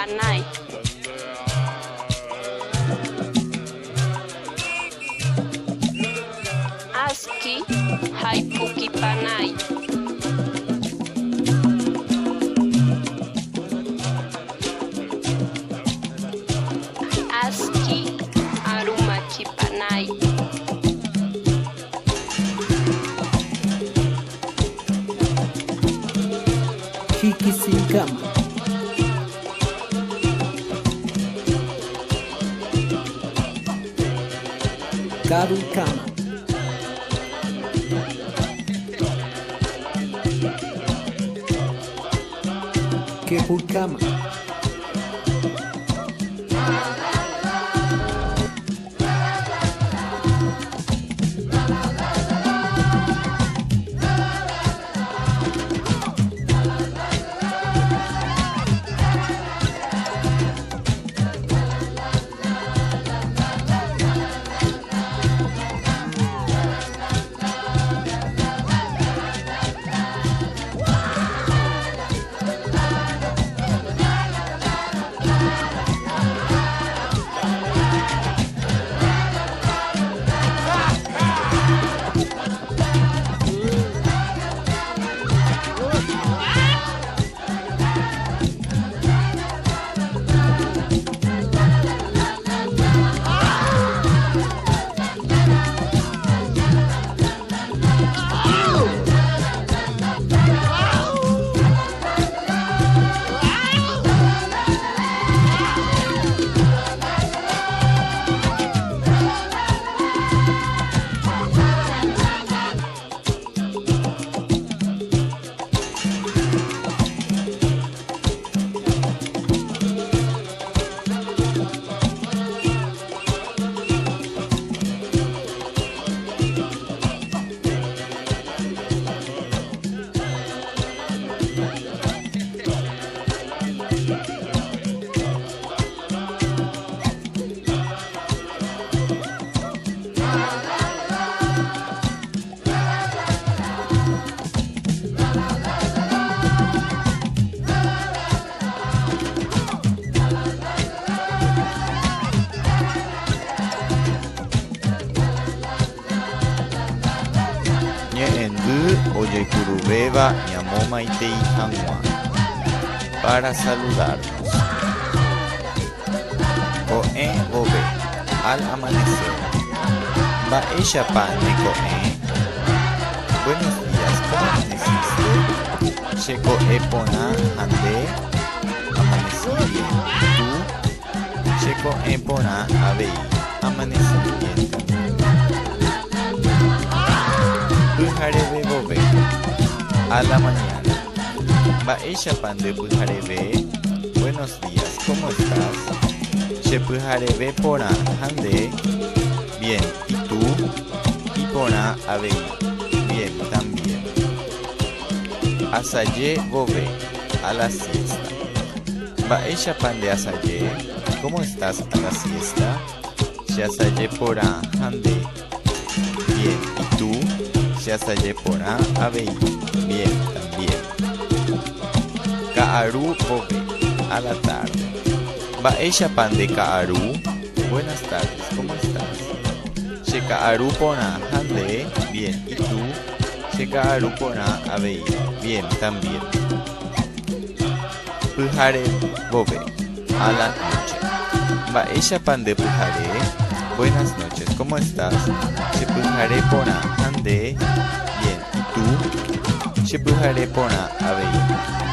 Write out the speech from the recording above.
panay. Aski haypuki panay. Aski arumachi panay. Kikisinkama. Karukama. Kepukama. Ñe'ẽndy ojekuruvéva ñamomaitei hag̃ua para saludarnos. Ko'ẽ vove al amanecer. Mba'éichapa ne ko'ẽ. Buenos días, ¿cómo amaneciste? Cheko'ẽ porã ha nde amanecí bien. Tú? Cheko'ẽ porã avei. Amanecí bien también. Pyhareve vove a la mañana. Mba'éichapa nde pyhareve. Buenos días, ¿cómo estás? Chepyhareve porã ha nde bien. ¿Y tú? Y porã avei. Bien también. Asaje vove a la siesta. Mba'éichapa nde asaje. ¿Cómo estás a la siesta? Cheasaje porã ha nde bien. ¿Y tú? Cheasaje porã avei. Bien también. Ka'aru vove a la tarde. Mba'éichapa nde ka'aru. Buenas tardes, ¿cómo estás? Cheka'aru porã ha nde bien. ¿Y tú? Cheka'aru porã avei. Bien también. Pyhare vove a la noche. Mba'éichapa nde pyhare. Buenas noches, ¿cómo estás? Chepyhare porã ha nde bien. ¿Y tú? Chepyhare porã avei.